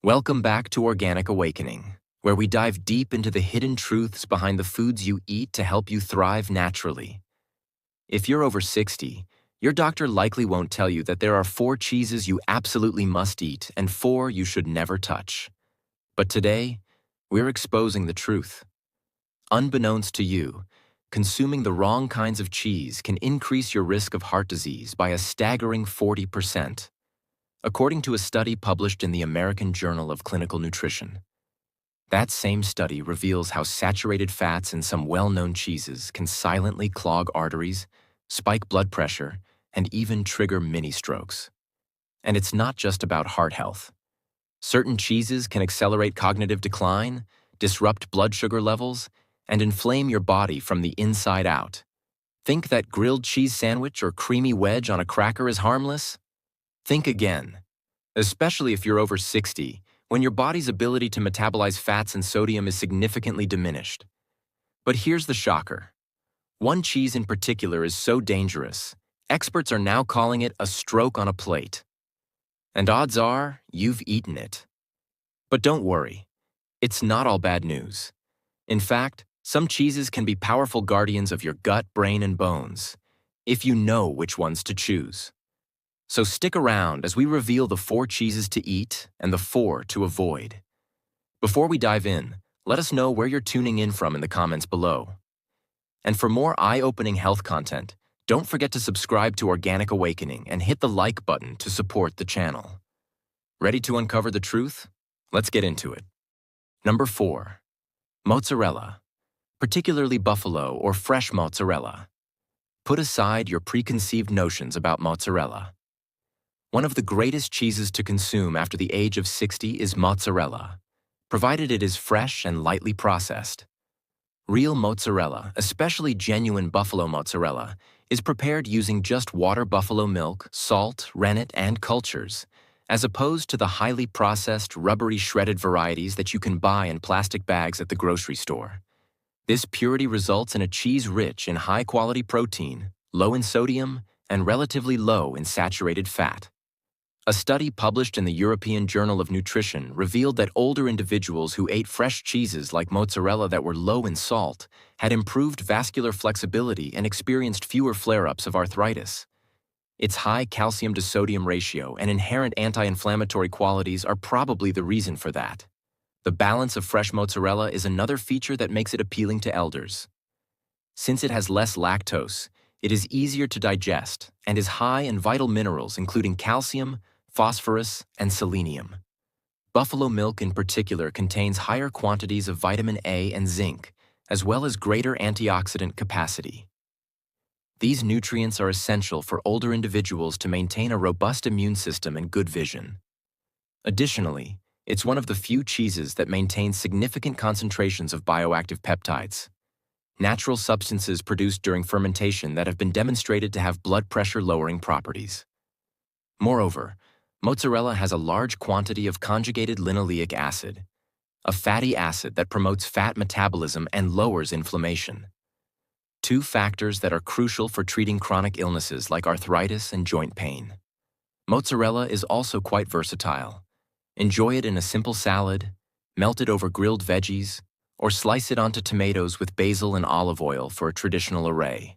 Welcome back to Organic Awakening, where we dive deep into the hidden truths behind the foods you eat to help you thrive naturally. If you're over 60, your doctor likely won't tell you that there are 4 cheeses you absolutely must eat and 4 you should never touch. But today, we're exposing the truth. Unbeknownst to you, consuming the wrong kinds of cheese can increase your risk of heart disease by a staggering 40%. According to a study published in the American Journal of Clinical Nutrition. That same study reveals how saturated fats in some well-known cheeses can silently clog arteries, spike blood pressure, and even trigger mini-strokes. And it's not just about heart health. Certain cheeses can accelerate cognitive decline, disrupt blood sugar levels, and inflame your body from the inside out. Think that grilled cheese sandwich or creamy wedge on a cracker is harmless? Think again, especially if you're over 60, when your body's ability to metabolize fats and sodium is significantly diminished. But here's the shocker. One cheese in particular is so dangerous, experts are now calling it a stroke on a plate. And odds are, you've eaten it. But don't worry, it's not all bad news. In fact, some cheeses can be powerful guardians of your gut, brain, and bones, if you know which ones to choose. So stick around as we reveal the 4 cheeses to eat and the 4 to avoid. Before we dive in, let us know where you're tuning in from in the comments below. And for more eye-opening health content, don't forget to subscribe to Organic Awakening and hit the like button to support the channel. Ready to uncover the truth? Let's get into it. Number 4. Mozzarella, particularly buffalo or fresh mozzarella. Put aside your preconceived notions about mozzarella. One of the greatest cheeses to consume after the age of 60 is mozzarella, provided it is fresh and lightly processed. Real mozzarella, especially genuine buffalo mozzarella, is prepared using just water buffalo milk, salt, rennet, and cultures, as opposed to the highly processed, rubbery shredded varieties that you can buy in plastic bags at the grocery store. This purity results in a cheese rich in high-quality protein, low in sodium, and relatively low in saturated fat. A study published in the European Journal of Nutrition revealed that older individuals who ate fresh cheeses like mozzarella that were low in salt had improved vascular flexibility and experienced fewer flare-ups of arthritis. Its high calcium to sodium ratio and inherent anti-inflammatory qualities are probably the reason for that. The balance of fresh mozzarella is another feature that makes it appealing to elders. Since it has less lactose, it is easier to digest and is high in vital minerals including calcium, phosphorus, and selenium. Buffalo milk in particular contains higher quantities of vitamin A and zinc, as well as greater antioxidant capacity. These nutrients are essential for older individuals to maintain a robust immune system and good vision. Additionally, it's one of the few cheeses that maintains significant concentrations of bioactive peptides, natural substances produced during fermentation that have been demonstrated to have blood pressure-lowering properties. Moreover, mozzarella has a large quantity of conjugated linoleic acid, a fatty acid that promotes fat metabolism and lowers inflammation. 2 factors that are crucial for treating chronic illnesses like arthritis and joint pain. Mozzarella is also quite versatile. Enjoy it in a simple salad, melt it over grilled veggies, or slice it onto tomatoes with basil and olive oil for a traditional array.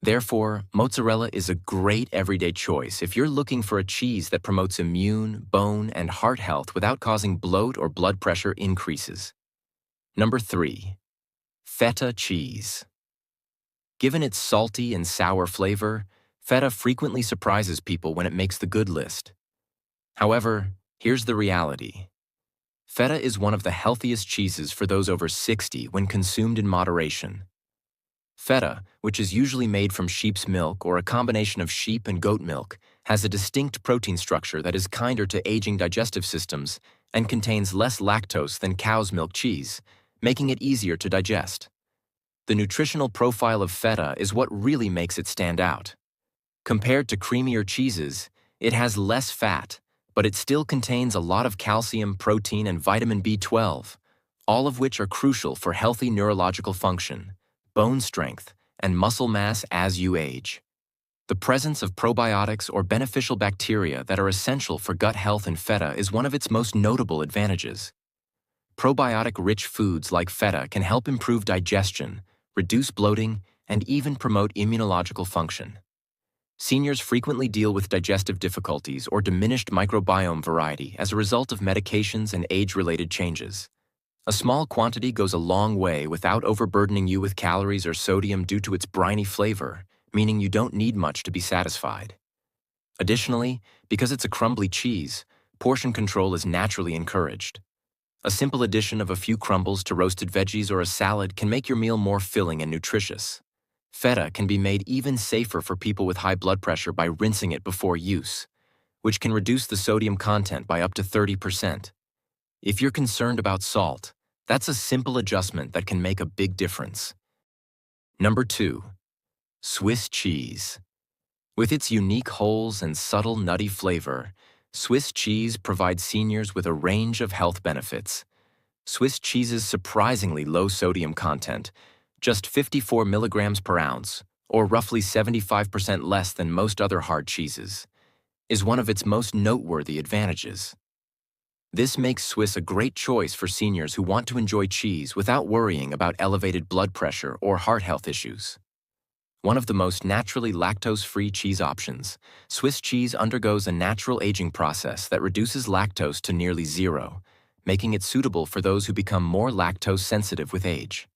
Therefore, mozzarella is a great everyday choice if you're looking for a cheese that promotes immune, bone, and heart health without causing bloat or blood pressure increases. Number 3. Feta cheese. Given its salty and sour flavor, feta frequently surprises people when it makes the good list. However, here's the reality. Feta is one of the healthiest cheeses for those over 60 when consumed in moderation. Feta, which is usually made from sheep's milk or a combination of sheep and goat milk, has a distinct protein structure that is kinder to aging digestive systems and contains less lactose than cow's milk cheese, making it easier to digest. The nutritional profile of feta is what really makes it stand out. Compared to creamier cheeses, it has less fat, but it still contains a lot of calcium, protein, and vitamin B12, all of which are crucial for healthy neurological function, bone strength, and muscle mass as you age. The presence of probiotics or beneficial bacteria that are essential for gut health in feta is one of its most notable advantages. Probiotic-rich foods like feta can help improve digestion, reduce bloating, and even promote immunological function. Seniors frequently deal with digestive difficulties or diminished microbiome variety as a result of medications and age-related changes. A small quantity goes a long way without overburdening you with calories or sodium due to its briny flavor, meaning you don't need much to be satisfied. Additionally, because it's a crumbly cheese, portion control is naturally encouraged. A simple addition of a few crumbles to roasted veggies or a salad can make your meal more filling and nutritious. Feta can be made even safer for people with high blood pressure by rinsing it before use, which can reduce the sodium content by up to 30%. If you're concerned about salt, that's a simple adjustment that can make a big difference. Number 2. Swiss cheese. With its unique holes and subtle nutty flavor, Swiss cheese provides seniors with a range of health benefits. Swiss cheese's surprisingly low sodium content, just 54 milligrams per ounce, or roughly 75% less than most other hard cheeses, is one of its most noteworthy advantages. This makes Swiss a great choice for seniors who want to enjoy cheese without worrying about elevated blood pressure or heart health issues. One of the most naturally lactose-free cheese options, Swiss cheese undergoes a natural aging process that reduces lactose to nearly zero, making it suitable for those who become more lactose-sensitive with age.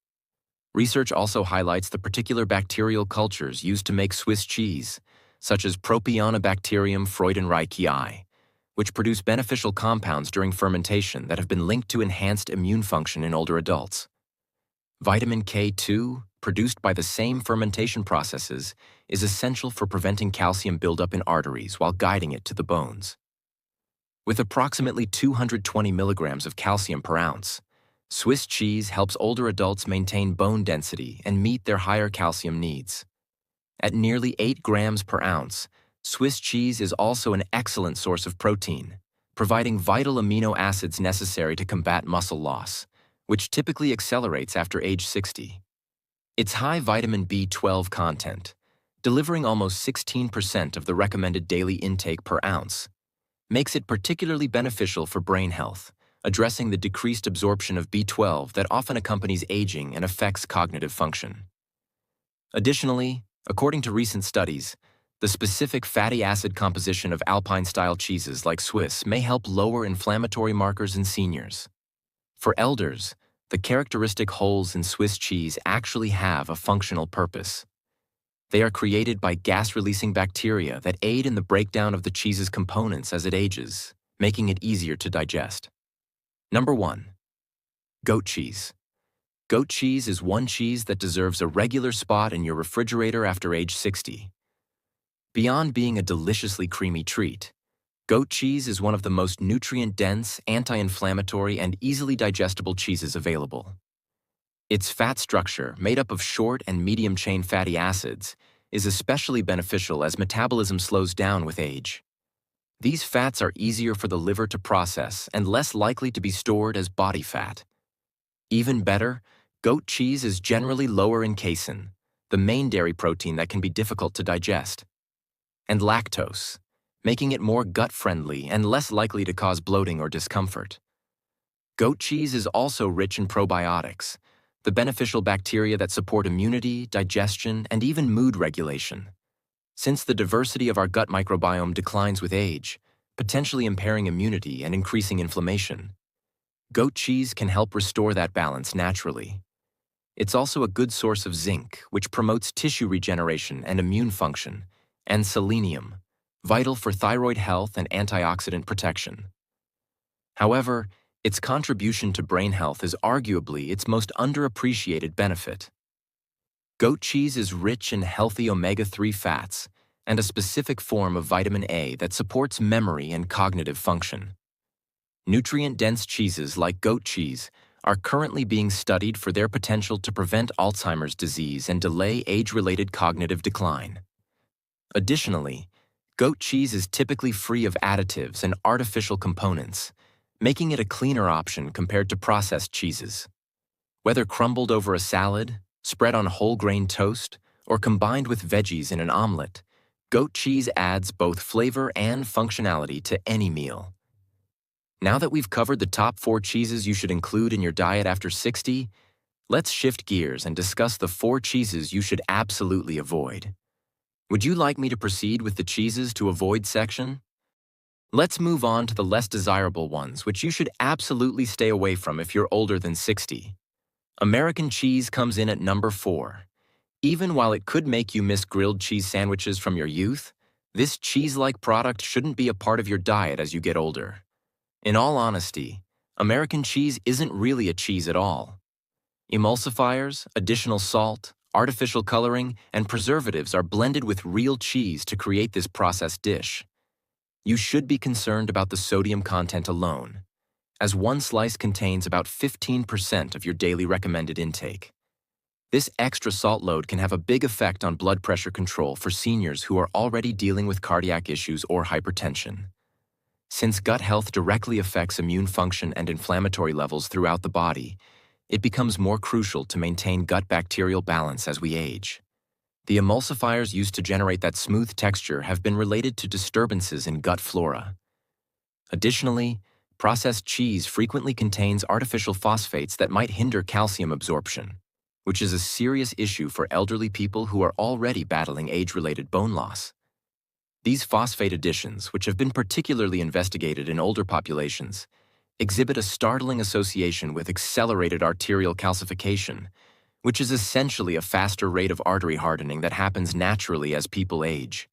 Research also highlights the particular bacterial cultures used to make Swiss cheese, such as Propionibacterium freudenreichii, which produce beneficial compounds during fermentation that have been linked to enhanced immune function in older adults. Vitamin K2, produced by the same fermentation processes, is essential for preventing calcium buildup in arteries while guiding it to the bones. With approximately 220 milligrams of calcium per ounce, Swiss cheese helps older adults maintain bone density and meet their higher calcium needs. At nearly 8 grams per ounce, Swiss cheese is also an excellent source of protein, providing vital amino acids necessary to combat muscle loss, which typically accelerates after age 60. Its high vitamin B12 content, delivering almost 16% of the recommended daily intake per ounce, makes it particularly beneficial for brain health, addressing the decreased absorption of B12 that often accompanies aging and affects cognitive function. Additionally, according to recent studies, the specific fatty acid composition of Alpine-style cheeses like Swiss may help lower inflammatory markers in seniors. For elders, the characteristic holes in Swiss cheese actually have a functional purpose. They are created by gas-releasing bacteria that aid in the breakdown of the cheese's components as it ages, making it easier to digest. Number 1. Goat cheese. Goat cheese is one cheese that deserves a regular spot in your refrigerator after age 60. Beyond being a deliciously creamy treat, goat cheese is one of the most nutrient-dense, anti-inflammatory, and easily digestible cheeses available. Its fat structure, made up of short and medium-chain fatty acids, is especially beneficial as metabolism slows down with age. These fats are easier for the liver to process and less likely to be stored as body fat. Even better, goat cheese is generally lower in casein, the main dairy protein that can be difficult to digest, and lactose, making it more gut-friendly and less likely to cause bloating or discomfort. Goat cheese is also rich in probiotics, the beneficial bacteria that support immunity, digestion, and even mood regulation. Since the diversity of our gut microbiome declines with age, potentially impairing immunity and increasing inflammation, goat cheese can help restore that balance naturally. It's also a good source of zinc, which promotes tissue regeneration and immune function, and selenium, vital for thyroid health and antioxidant protection. However, its contribution to brain health is arguably its most underappreciated benefit. Goat cheese is rich in healthy omega-3 fats and a specific form of vitamin A that supports memory and cognitive function. Nutrient-dense cheeses like goat cheese are currently being studied for their potential to prevent Alzheimer's disease and delay age-related cognitive decline. Additionally, goat cheese is typically free of additives and artificial components, making it a cleaner option compared to processed cheeses. Whether crumbled over a salad, spread on whole grain toast, or combined with veggies in an omelet, Goat cheese adds both flavor and functionality to any meal. Now that we've covered the top 4 cheeses you should include in your diet after 60, let's shift gears and discuss the 4 cheeses you should absolutely avoid. Would you like me to proceed with the cheeses to avoid section? Let's move on to the less desirable ones, which you should absolutely stay away from if you're older than 60. American cheese comes in at number 4. Even while it could make you miss grilled cheese sandwiches from your youth, this cheese-like product shouldn't be a part of your diet as you get older. In all honesty, American cheese isn't really a cheese at all. Emulsifiers, additional salt, artificial coloring, and preservatives are blended with real cheese to create this processed dish. You should be concerned about the sodium content alone, as one slice contains about 15% of your daily recommended intake. This extra salt load can have a big effect on blood pressure control for seniors who are already dealing with cardiac issues or hypertension. Since gut health directly affects immune function and inflammatory levels throughout the body, it becomes more crucial to maintain gut bacterial balance as we age. The emulsifiers used to generate that smooth texture have been related to disturbances in gut flora. Additionally, processed cheese frequently contains artificial phosphates that might hinder calcium absorption, which is a serious issue for elderly people who are already battling age-related bone loss. These phosphate additions, which have been particularly investigated in older populations, exhibit a startling association with accelerated arterial calcification, which is essentially a faster rate of artery hardening that happens naturally as people age.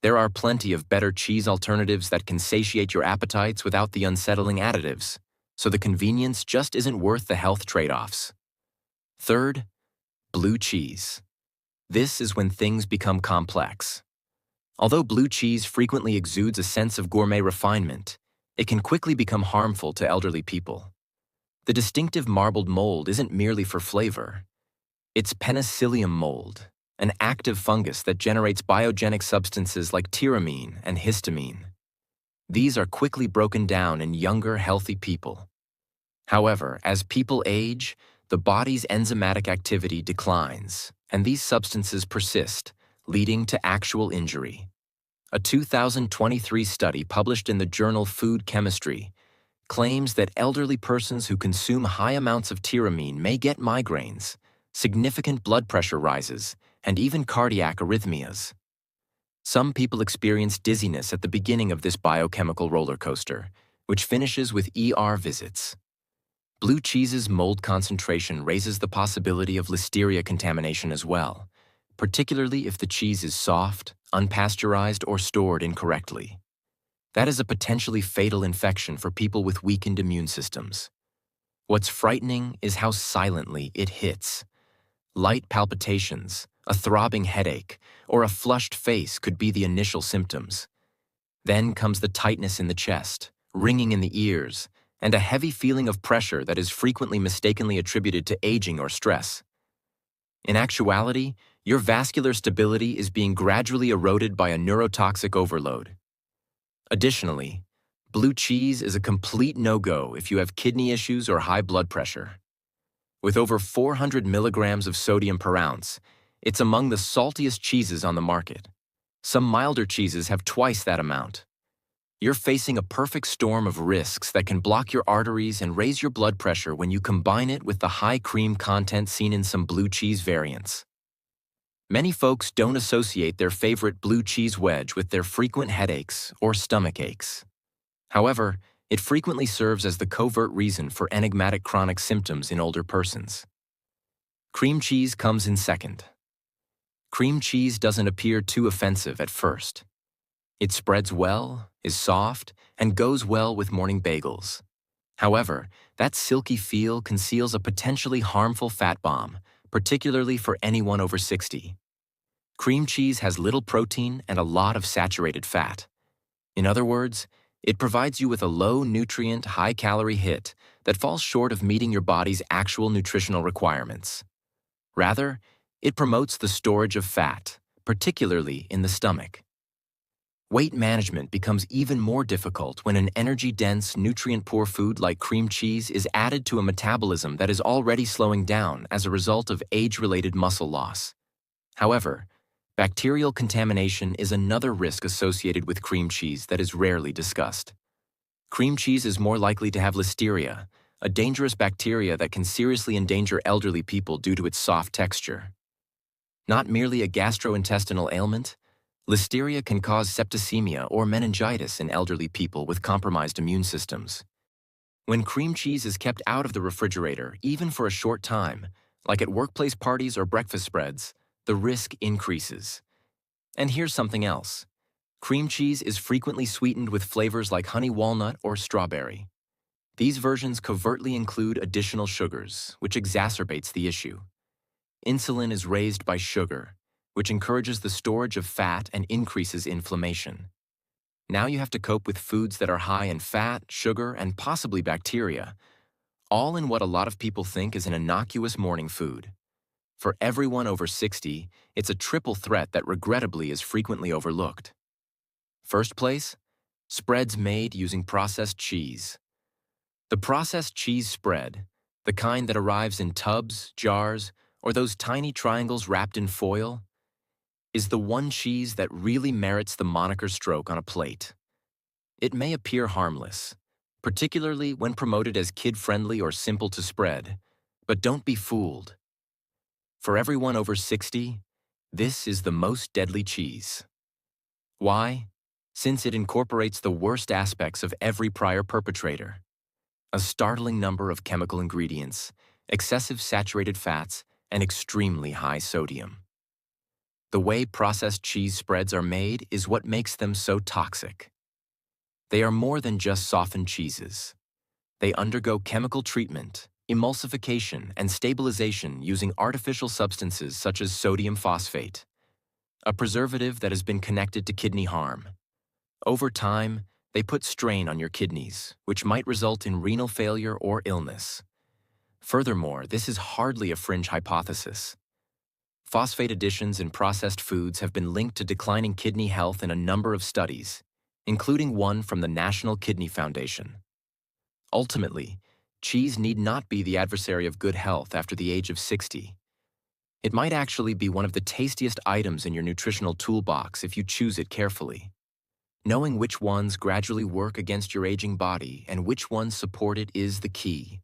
There are plenty of better cheese alternatives that can satiate your appetites without the unsettling additives, so the convenience just isn't worth the health trade-offs. Third, blue cheese. This is when things become complex. Although blue cheese frequently exudes a sense of gourmet refinement, it can quickly become harmful to elderly people. The distinctive marbled mold isn't merely for flavor. It's penicillium mold, an active fungus that generates biogenic substances like tyramine and histamine. These are quickly broken down in younger, healthy people. However, as people age, the body's enzymatic activity declines, and these substances persist, leading to actual injury. A 2023 study published in the journal Food Chemistry claims that elderly persons who consume high amounts of tyramine may get migraines, significant blood pressure rises, and even cardiac arrhythmias. Some people experience dizziness at the beginning of this biochemical roller coaster, which finishes with ER visits. Blue cheese's mold concentration raises the possibility of listeria contamination as well, particularly if the cheese is soft, unpasteurized, or stored incorrectly. That is a potentially fatal infection for people with weakened immune systems. What's frightening is how silently it hits. Light palpitations, a throbbing headache, or a flushed face could be the initial symptoms. Then comes the tightness in the chest, ringing in the ears, and a heavy feeling of pressure that is frequently mistakenly attributed to aging or stress. In actuality, your vascular stability is being gradually eroded by a neurotoxic overload. Additionally, blue cheese is a complete no-go if you have kidney issues or high blood pressure. With over 400 milligrams of sodium per ounce, it's among the saltiest cheeses on the market. Some milder cheeses have twice that amount. You're facing a perfect storm of risks that can block your arteries and raise your blood pressure when you combine it with the high cream content seen in some blue cheese variants. Many folks don't associate their favorite blue cheese wedge with their frequent headaches or stomach aches. However, it frequently serves as the covert reason for enigmatic chronic symptoms in older persons. Cream cheese comes in second. Cream cheese doesn't appear too offensive at first. It spreads well, is soft, and goes well with morning bagels. However, that silky feel conceals a potentially harmful fat bomb, particularly for anyone over 60. Cream cheese has little protein and a lot of saturated fat. In other words, it provides you with a low-nutrient, high-calorie hit that falls short of meeting your body's actual nutritional requirements. Rather, it promotes the storage of fat, particularly in the stomach. Weight management becomes even more difficult when an energy-dense, nutrient-poor food like cream cheese is added to a metabolism that is already slowing down as a result of age-related muscle loss. However, Bacterial contamination is another risk associated with cream cheese that is rarely discussed. Cream cheese is more likely to have listeria, a dangerous bacteria that can seriously endanger elderly people due to its soft texture. Not merely a gastrointestinal ailment, listeria can cause septicemia or meningitis in elderly people with compromised immune systems. When cream cheese is kept out of the refrigerator, even for a short time, like at workplace parties or breakfast spreads, the risk increases. And here's something else. Cream cheese is frequently sweetened with flavors like honey walnut or strawberry. These versions covertly include additional sugars, which exacerbates the issue. Insulin is raised by sugar, which encourages the storage of fat and increases inflammation. Now you have to cope with foods that are high in fat, sugar, and possibly bacteria, all in what a lot of people think is an innocuous morning food. For everyone over 60, it's a triple threat that regrettably is frequently overlooked. First place, spreads made using processed cheese. The processed cheese spread, the kind that arrives in tubs, jars, or those tiny triangles wrapped in foil, is the one cheese that really merits the moniker stroke on a plate. It may appear harmless, particularly when promoted as kid-friendly or simple to spread, but don't be fooled. For everyone over 60, this is the most deadly cheese. Why? Since it incorporates the worst aspects of every prior perpetrator. A startling number of chemical ingredients, excessive saturated fats, and extremely high sodium. The way processed cheese spreads are made is what makes them so toxic. They are more than just softened cheeses. They undergo chemical treatment, emulsification, and stabilization using artificial substances such as sodium phosphate, a preservative that has been connected to kidney harm. Over time, they put strain on your kidneys, which might result in renal failure or illness. Furthermore, this is hardly a fringe hypothesis. Phosphate additions in processed foods have been linked to declining kidney health in a number of studies, including one from the National Kidney Foundation. Ultimately, cheese need not be the adversary of good health after the age of 60. It might actually be one of the tastiest items in your nutritional toolbox if you choose it carefully. Knowing which ones gradually work against your aging body and which ones support it is the key.